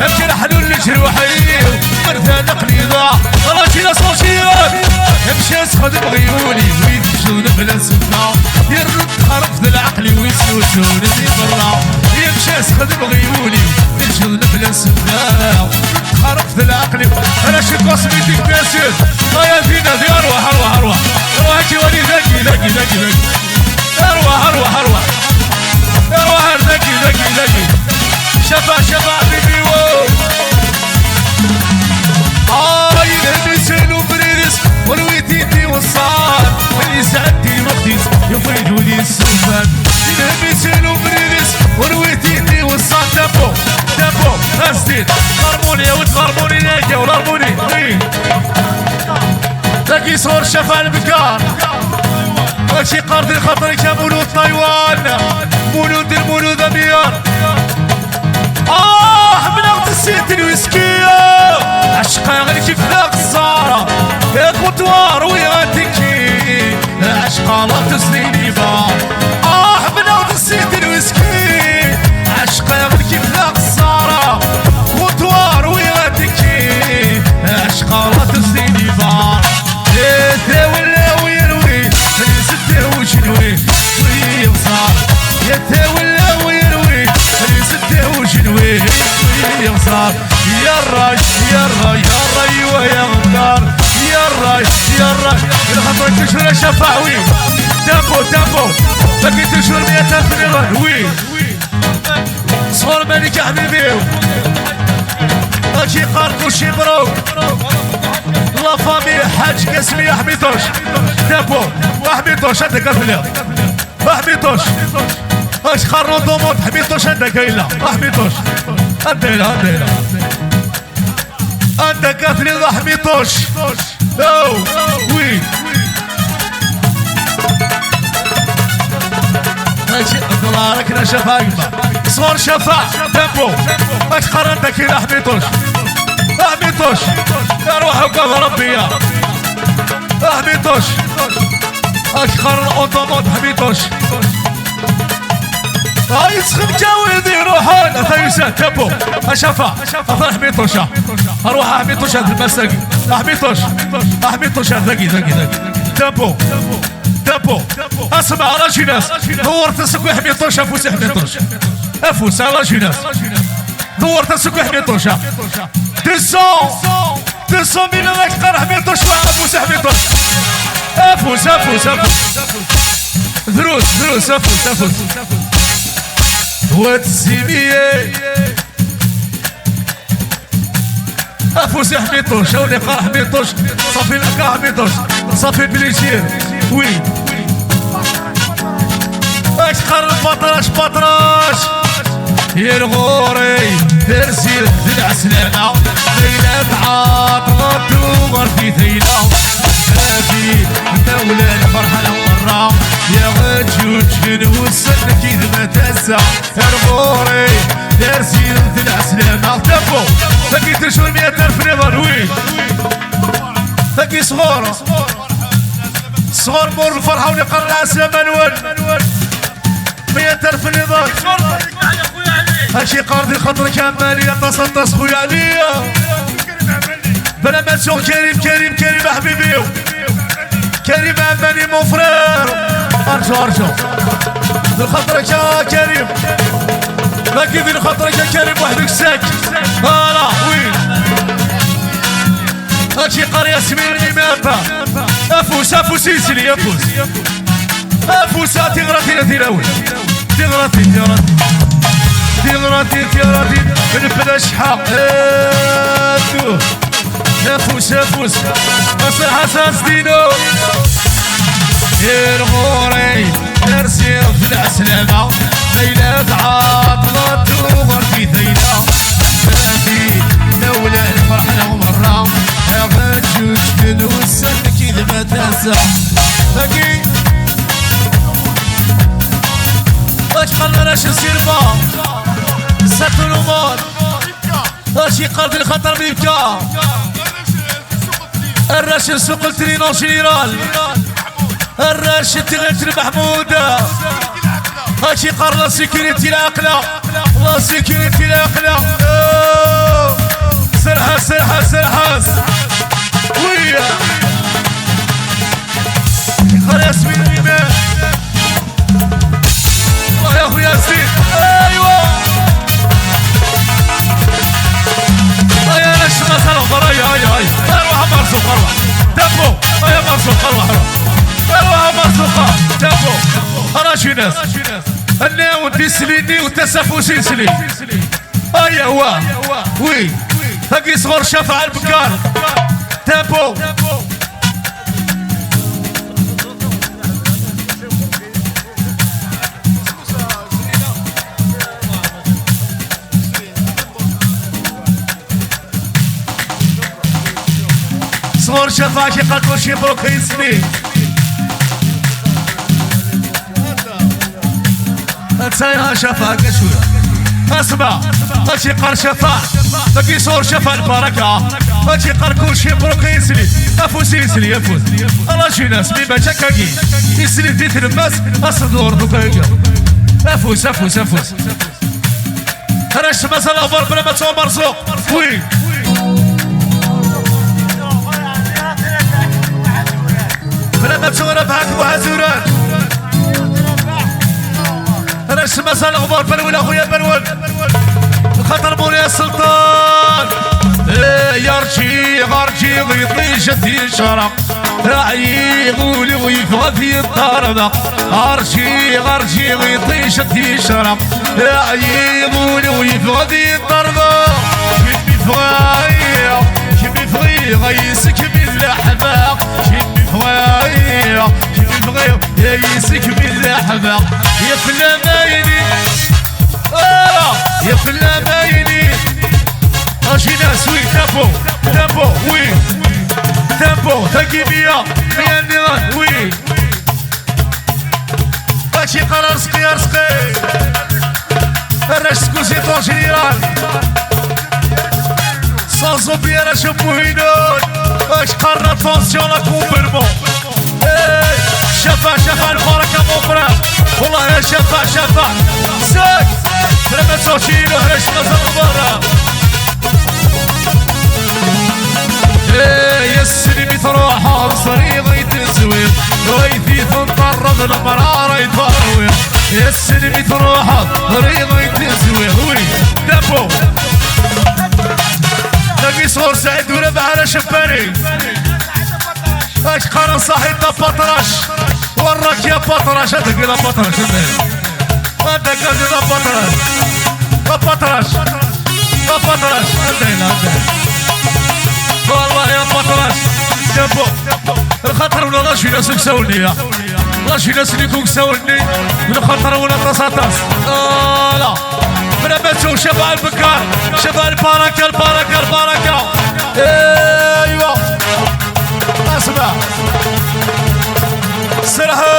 امشي الحلول لجروحي مرتاح قليضة راسي لا صوشيال امشي اسخد بغيوني ويدشون بلا سنة يرد خرف ذا العقل ويسوسون اللي برا يمشي اسخد بغيوني ويدشون بلا سنة خرف ذا العقل انا شي كوسميتيك بياسير هيا فينا في اروح اروح اروح اروح كيواني ذكي ذكي ذكي ذكي اروح اروح اروح اروح ذكي ذكي ذكي شفا شفا بيبي وو يلبسون وبريدس والويتيتي والصار اللي سعدتي المقدس يفرجوا لي السفان يلبسون وبريدس والويتيتي والصار تابو تابو اسديد غرموني يا ولد غرموني ليك يا ولد غرموني وين تلاقي صور شفا البكار ماشي قرض خاطرك يا مولود تايوان مولود المولود امير بلغت السيت الويسكية عشقا غير كيف ذاك الزارة يا كوتوار ويا تكي عشقا لا تسنيني بار بلغت السيت الويسكي عشقا غير كيف ذاك الزارة كوتوار ويا تكي عشقا لا تسنيني بار يا ولا ويروي يسده وشنوي ويبصار يا ولا ويروي يسده وشنوي يبصار يا الراي يا الراي يا الراي ويا غدار يا الراي يا الراي الخطر تشهر شفاوي تابو تابو باقي تشهر 100,000 ريال وين صور مالك حبيبي اجي قاركو شي بروك لا فامي حاج قاسمي حبيطوش تابو حبيطوش عندك افلام حبيطوش اش خرو ضموت حبيطوش عندك هيلا حبيطوش عندنا عندنا عندك قتل حبيطوش او وين ماشي الله راكنا شفا صور شفا تابو اش قرنتك هنا حبيطوش حبيطوش يا روحك ربي يا حبيطوش اشخر الاوتوموت حبيطوش يسخن جاوي يروحون ثيسان تبو اشفا اثر حبيطوشا اروح حبيطوش هذا المساقي حبيطوش حبيطوش ذكي ذكي ذكي تبو تبو اسمع راجي ناس دورت السكوي حبيطوش افوس حبيطوش افوس راجي ناس دورت السكوي حبيطوش 200 مليون اكثر حبيطوش وافوس حبيطوش افوس افوس افوس دروس دروس افوس افوس واتسيمية افوس حبيطوش او لقاء حبيطوش صافي لقاء حبيطوش صافي بليشير وين اش قرر بطراش بطراش يا الغوري ترسيل دلع سلامة ليلة عاطلة وغرتي ثيلة هادي دولة الفرحة مرة يا غجوج نوصل كيد ما تسع الغوري ترسيل دلع سلامة تبو باقي تشوي 100,000 نظر وين باقي صغور صغور مور الفرحة ونقرع سلامة نول 100,000 نظر هاشي قارضي خاطرك عمالي تصدص خويا عليا بلا ما تسوق كريم كريم كريم حبيبي كريم عمالي مون فرير ارجو ارجو ذو خاطرك يا كريم باقي ذو خاطرك يا كريم وحدك ساك هلا وين هاشي قرية سميرني ماتا افوس افوس يسلي افوس افوس تغرتي تلاوي تغرتي تغرتي تغرتي تغرتي من بلا شحا افوس افوس اصل حساس دينو الغوري ترسير في العسلامة ليلة عاطلة وغرفي ثيلة هادي دولة الفرحة مرة يا غجوج كنوسك كيد ما تنسى باقي اش قلنا لاش نسير با ساتو الامور اش يقرض الخطر بيبكى الراشد سوق الترينو جينيرال الراشد تغير محمودة اش يقرض لا سيكوريتي العقلة لا سيكوريتي العقلة سرحس ويا خلاص من الإيمان الله يا أخو ياسين أيوة يا نشمة سلام هاي أروح مرسوق أروح تبو يا مرسوق أروح مرسوق تبو أنا شي ناس أنا ودي سليني وتسفو سلسلي أيوة وي هاكي صغر شافع البكار تبو صغر شافع شي قالكو شي بروك يسني تسايها شافع كشوية اسمع هاتشي قار شفاء باقي صور شفاء البركة هاتشي قار كل شي مبروك يسلي افوس يسلي افوس الله شي ناس بيبا شكاكي يسلي في تلباس اصدور بكاكا افوس راش مثلا افضل بلا ما تسوى مرزوق وي بلا ما تسوى ربحك وهزورات راش مثلا افضل بلول اخويا بلول خاطر مولاي السلطان يرجي غرجي ويطيش الشرق راعي يقول ويفغى في الطربق غرجي ويطيش الشرق راعي يقول ويفغى في الطربق شبي فغي غيسك باللحبق شبي فغي غيسك باللحبق يا فلامايني يا فلامايني اجي ناس وي تابو وي تابو تاكيبيا ميانيران وي اجي قرار سقي راش سكوزي طور جنرال صازو بيرا شبو هينون اش قرر تونسيون لا كومبرمون شفا البركة مبرا والله يا شفا ساك لما تشيلو هرش نزل برا يا السلمي تروح بصري غيت تزوير غيثي تنطرد المرارة يتفروير يا السلمي تروح بصري غيت تزوير وي دابو نبي صور سعيد وربع على شباني اش قرن صاحي بطرش وراك يا بطرش هذاك يا بطرش هذاك يا بطرش انتهينا والله يا بطرش دابو الخطر ولا راشي ناس كساوني راشي ناس اللي كون كساوني من خطر ولا تصاطاس لا من باتو شبع البكار شبع البركة ايوه اسمع سرها